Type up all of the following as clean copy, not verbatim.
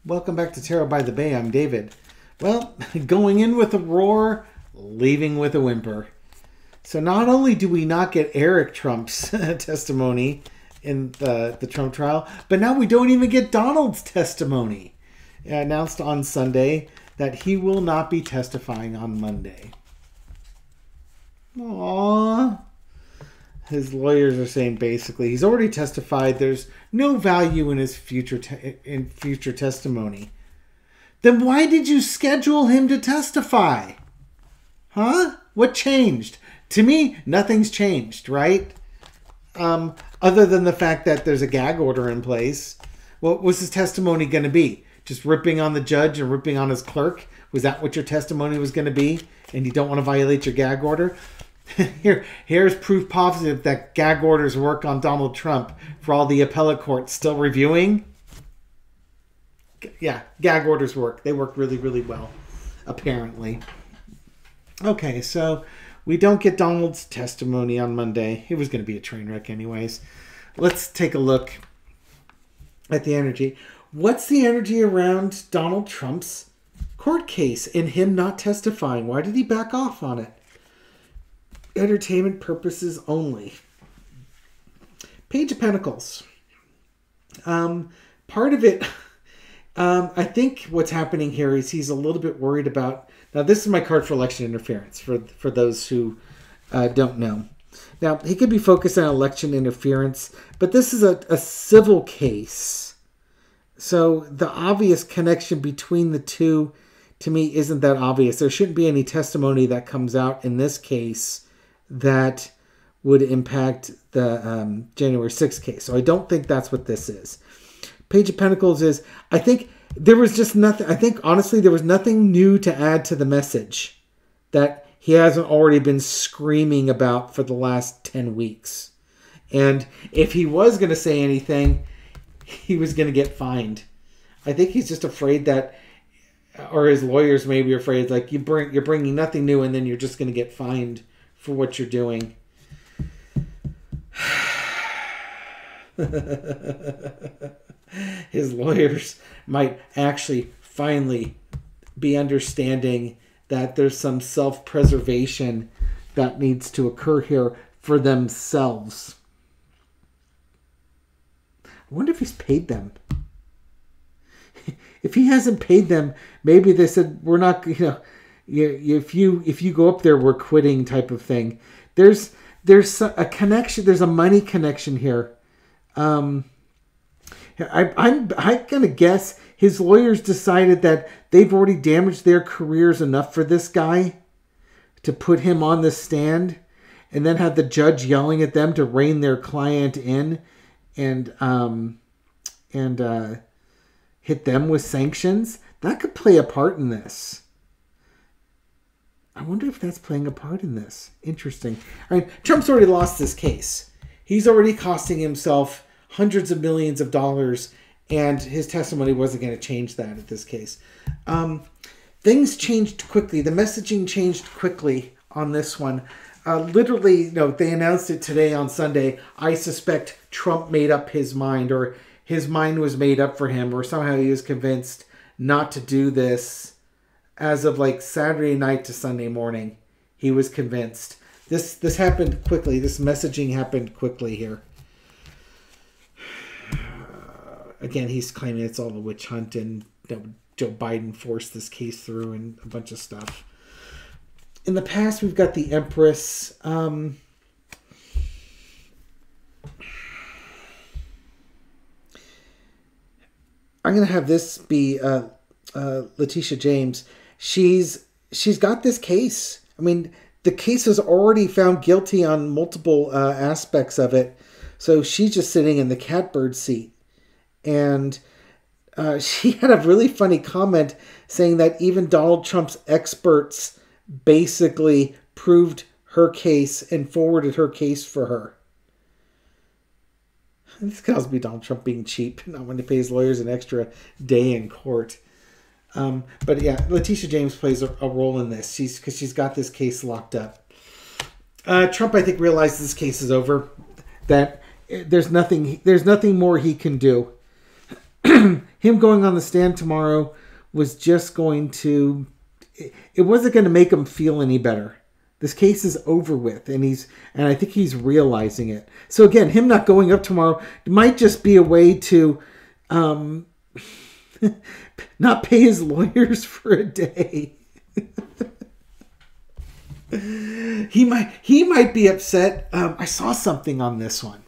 Welcome back to Tarot by the Bay. I'm David. Well, going in with a roar, leaving with a whimper. So not only do we not get Eric Trump's testimony in the Trump trial, but now we don't even get Donald's testimony. Announced on Sunday that he will not be testifying on Monday. Aww. His lawyers are saying basically he's already testified. There's no value in his future testimony. Then why did you schedule him to testify? Huh? What changed? To me, nothing's changed, right? Other than the fact that there's a gag order in place. What was his testimony going to be? Just ripping on the judge and ripping on his clerk? Was that what your testimony was going to be? And you don't want to violate your gag order? Here's proof positive that gag orders work on Donald Trump for all the appellate courts still reviewing. Yeah, gag orders work. They work really, really well, apparently. Okay, so we don't get Donald's testimony on Monday. It was going to be a train wreck anyways. Let's take a look at the energy. What's the energy around Donald Trump's court case and him not testifying? Why did he back off on it? Entertainment purposes only. Page of Pentacles. Part of it, I think what's happening here is he's a little bit worried about... Now, this is my card for election interference, for those who don't know. Now, he could be focused on election interference, but this is a civil case. So the obvious connection between the two, to me, isn't that obvious. There shouldn't be any testimony that comes out in this case that would impact the January 6th case. So I don't think that's what this is. Page of Pentacles is, I think there was just nothing, I think honestly there was nothing new to add to the message that he hasn't already been screaming about for the last 10 weeks. And if he was going to say anything, he was going to get fined. I think he's just afraid that, or his lawyers may be afraid, like you're bringing nothing new and then you're just going to get fined for what you're doing. His lawyers might actually finally be understanding that there's some self-preservation that needs to occur here for themselves. I wonder if he's paid them. If he hasn't paid them, maybe they said, we're not, if you go up there, we're quitting type of thing. There's a connection. There's a money connection here. I'm gonna guess his lawyers decided that they've already damaged their careers enough for this guy to put him on the stand, and then have the judge yelling at them to rein their client in and hit them with sanctions. That could play a part in this. I wonder if that's playing a part in this. Interesting. I mean, Trump's already lost this case. He's already costing himself hundreds of millions of dollars, and his testimony wasn't going to change that at this case. Things changed quickly. The messaging changed quickly on this one. Literally, they announced it today on Sunday. I suspect Trump made up his mind, or his mind was made up for him, or somehow he was convinced not to do this. As of like Saturday night to Sunday morning, he was convinced. This happened quickly. This messaging happened quickly here. Again, he's claiming it's all a witch hunt and that Joe Biden forced this case through and a bunch of stuff. In the past, we've got the Empress. I'm going to have this be Letitia James. She's got this case. I mean, the case is already found guilty on multiple aspects of it. So she's just sitting in the catbird seat. And she had a really funny comment saying that even Donald Trump's experts basically proved her case and forwarded her case for her. This could also be Donald Trump being cheap, not wanting to pay his lawyers an extra day in court. But yeah, Letitia James plays a role in this. Because she's got this case locked up. Trump, I think, realizes this case is over. That there's nothing more he can do. him going on the stand tomorrow was just going to, it wasn't going to make him feel any better. This case is over with, and I think he's realizing it. So again, him not going up tomorrow might just be a way to not pay his lawyers for a day. He might be upset. I saw something on this one.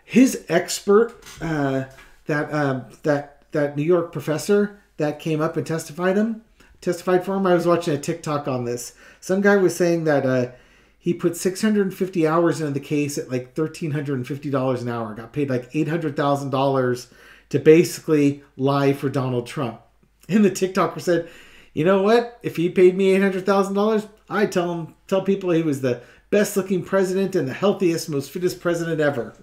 His expert, that New York professor that came up and testified for him. I was watching a TikTok on this. Some guy was saying that he put 650 hours into the case at like $1,350 an hour. Got paid like $800,000 to basically lie for Donald Trump. And the TikToker said, "You know what? If he paid me $800,000, I'd tell people he was the best looking president and the healthiest, most fittest president ever."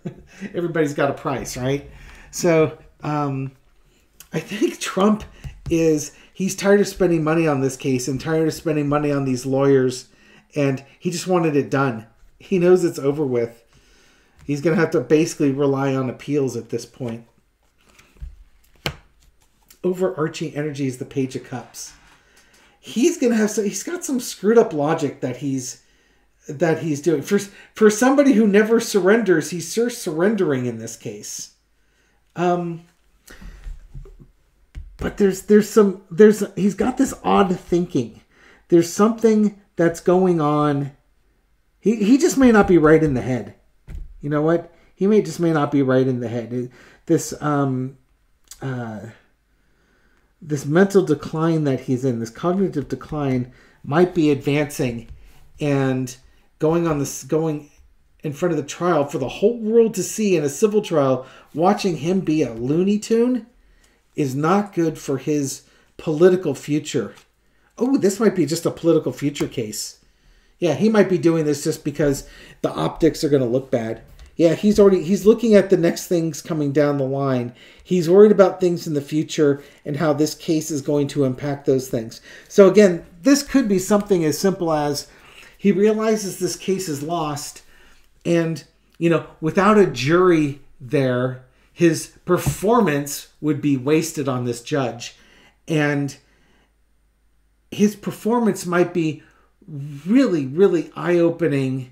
Everybody's got a price, right? So I think Trump he's tired of spending money on this case and tired of spending money on these lawyers, and he just wanted it done. He knows it's over with. He's going to have to basically rely on appeals at this point. Overarching energy is the Page of Cups. He's got some screwed up logic that he's doing. For somebody who never surrenders, he's sure surrendering in this case. But he's got this odd thinking. There's something that's going on. He just may not be right in the head. You know what? He may not be right in the head. This mental decline that he's in, this cognitive decline, might be advancing and going in front of the trial for the whole world to see in a civil trial. Watching him be a Looney Tune is not good for his political future. Oh, this might be just a political future case. Yeah, he might be doing this just because the optics are going to look bad. Yeah, he's looking at the next things coming down the line. He's worried about things in the future and how this case is going to impact those things. So again, this could be something as simple as he realizes this case is lost, and without a jury there, his performance would be wasted on this judge. And his performance might be really, really eye-opening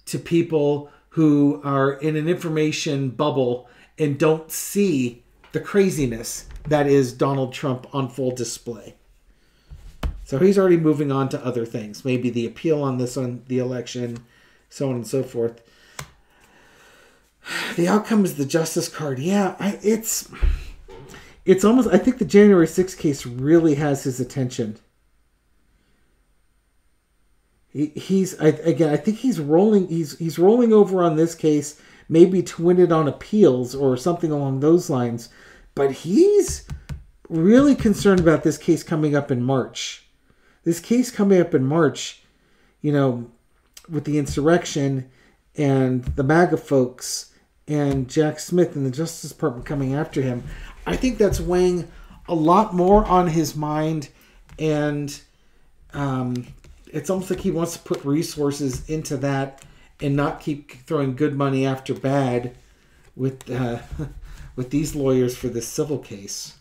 to people who are in an information bubble and don't see the craziness that is Donald Trump on full display. So he's already moving on to other things. Maybe the appeal on the election, so on and so forth. The outcome is the justice card. Yeah, it's almost, I think the January 6th case really has his attention. I think he's rolling over on this case, maybe to win it on appeals or something along those lines. But he's really concerned about this case coming up in March. This case coming up in March, with the insurrection and the MAGA folks and Jack Smith and the Justice Department coming after him, I think that's weighing a lot more on his mind, and it's almost like he wants to put resources into that and not keep throwing good money after bad with these lawyers for this civil case.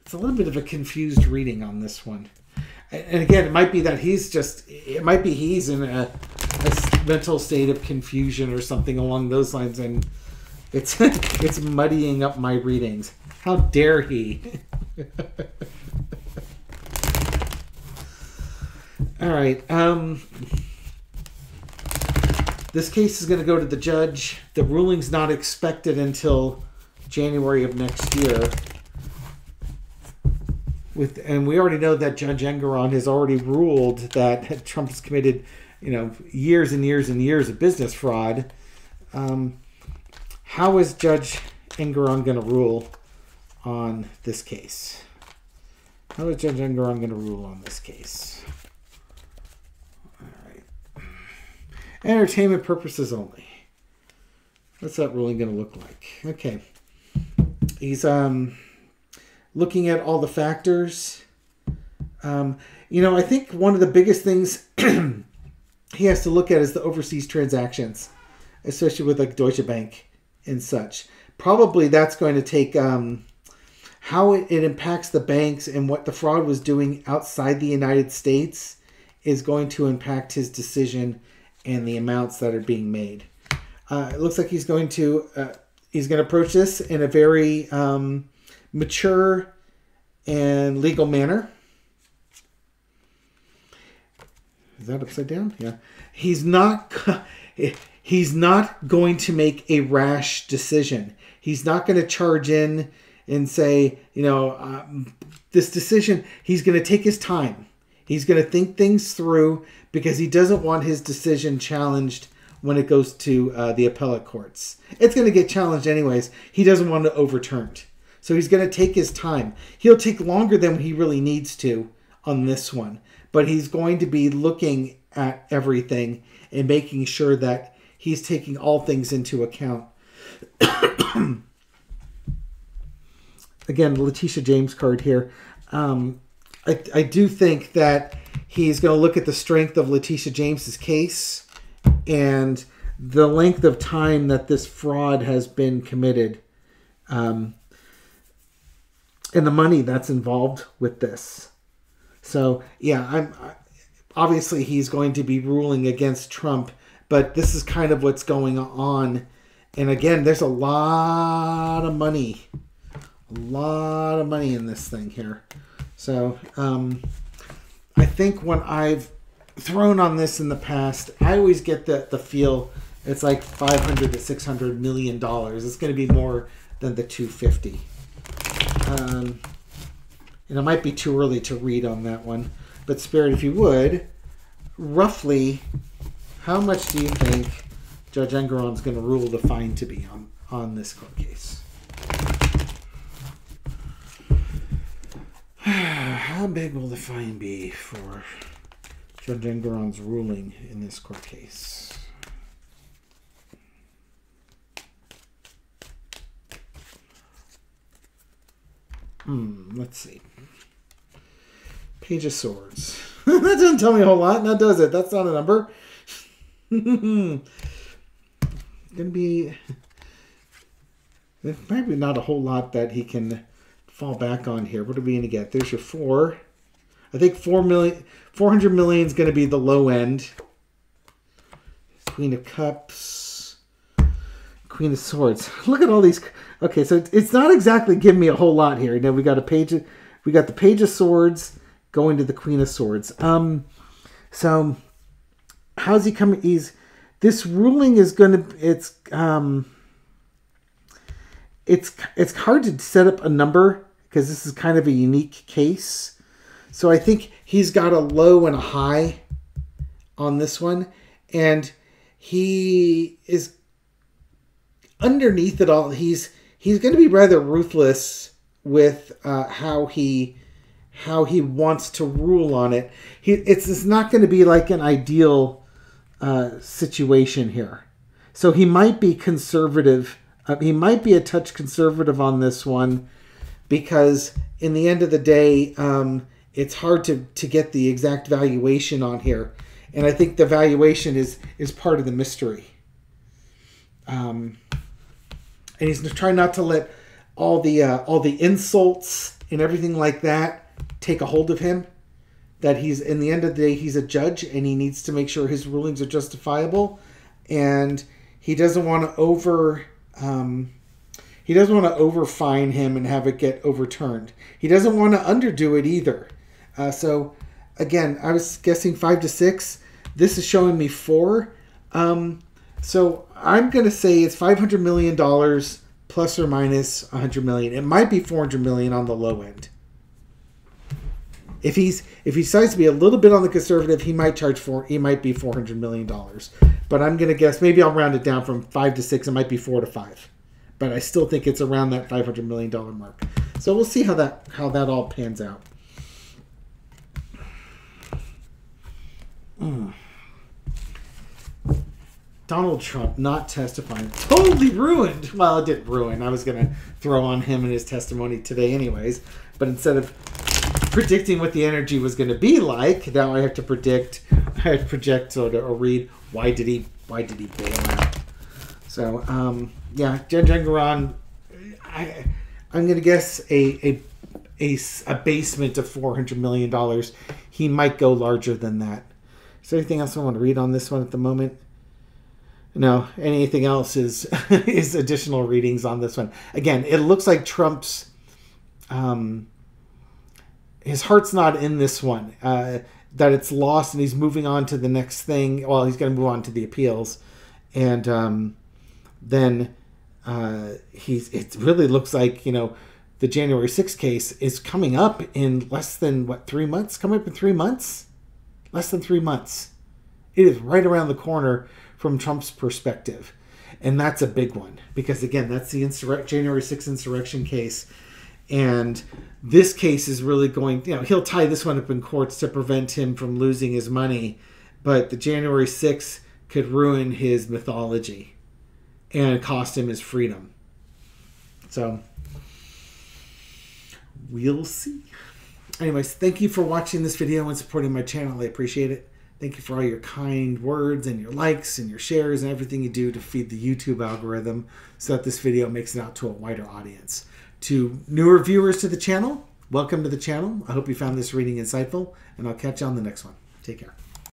It's a little bit of a confused reading on this one. And again, it might be that he's in a mental state of confusion or something along those lines, and it's muddying up my readings. How dare he? All right. This case is going to go to the judge. The ruling's not expected until January of next year. And we already know that Judge Engoron has already ruled that Trump has committed, years and years and years of business fraud. How is Judge Engoron going to rule on this case? How is Judge Engoron going to rule on this case? All right. Entertainment purposes only. What's that ruling going to look like? Okay. He's looking at all the factors. I think one of the biggest things he has to look at is the overseas transactions, especially with like Deutsche Bank and such. probably that's going to take how it impacts the banks and what the fraud was doing outside the United States is going to impact his decision and the amounts that are being made. It looks like he's going to approach this in a very mature and legal manner. Is that upside down? Yeah. He's not going to make a rash decision. He's not going to charge in and say, this decision. He's going to take his time. He's going to think things through because he doesn't want his decision challenged when it goes to the appellate courts. It's going to get challenged anyways. He doesn't want it overturned. So he's going to take his time. He'll take longer than he really needs to on this one. But he's going to be looking at everything and making sure that he's taking all things into account. Again, the Letitia James card here. I do think that he's going to look at the strength of Letitia James's case and the length of time that this fraud has been committed, and the money that's involved with this. So, yeah, obviously he's going to be ruling against Trump, but this is kind of what's going on. And again, there's a lot of money. A lot of money in this thing here. So, I think when I've thrown on this in the past, I always get the feel it's like $500 to $600 million. It's going to be more than the 250. And it might be too early to read on that one. But Spirit, if you would, roughly, how much do you think Judge Engeron's going to rule the fine to be on this court case? How big will the fine be for Judge Engeron's ruling in this court case? Let's see. Page of Swords. That doesn't tell me a whole lot, now does it? That's not a number. Gonna be... There's maybe not a whole lot that he can fall back on here. What are we going to get? There's your 4. I think 400 million is going to be the low end. Queen of Cups. Queen of Swords. Look at all these. Okay, so it's not exactly giving me a whole lot here. Now we got the Page of Swords going to the Queen of Swords. So how's he coming? This ruling is going to, it's hard to set up a number because this is kind of a unique case. So I think he's got a low and a high on this one. And he is underneath it all. He's going to be rather ruthless with how he wants to rule on it. It's not going to be like an ideal situation here. So he might be conservative. He might be a touch conservative on this one because in the end of the day, it's hard to get the exact valuation on here. And I think the valuation is part of the mystery. And he's trying not to let all the insults and everything like that take a hold of him. That he's, in the end of the day, he's a judge and he needs to make sure his rulings are justifiable. And he doesn't want to overfine him and have it get overturned. He doesn't want to underdo it either. So again, I was guessing 5 to 6. This is showing me 4. So I'm going to say it's $500 million plus or minus 100 million. It might be 400 million on the low end. If he decides to be a little bit on the conservative, he might be $400 million. But I'm going to guess, maybe I'll round it down from 5 to 6. It might be 4 to 5. But I still think it's around that $500 million mark. So we'll see how that all pans out. Donald Trump not testifying. Totally ruined. Well, it didn't ruin. I was going to throw on him and his testimony today anyways. But instead of predicting what the energy was going to be like, now I have to project or read why did he bail out. So, yeah, Judge Engeron I'm going to guess a basement of $400 million. He might go larger than that. Is there anything else I want to read on this one at the moment? No. Anything else is is additional readings on this one. Again, it looks like Trump's his heart's not in this one. That it's lost and he's moving on to the next thing. Well, he's going to move on to the appeals, and then it really looks like, you know, the January 6th case is coming up in less than, what, 3 months? Coming up in 3 months? Less than 3 months. It is right around the corner from Trump's perspective. And that's a big one. Because, again, that's the January 6th insurrection case. And this case is really going, you know, he'll tie this one up in courts to prevent him from losing his money. But the January 6th could ruin his mythology and cost him his freedom. So we'll see. Anyways, thank you for watching this video and supporting my channel. I appreciate it. Thank you for all your kind words and your likes and your shares and everything you do to feed the YouTube algorithm so that this video makes it out to a wider audience. To newer viewers to the channel, welcome to the channel. I hope you found this reading insightful, and I'll catch you on the next one. Take care.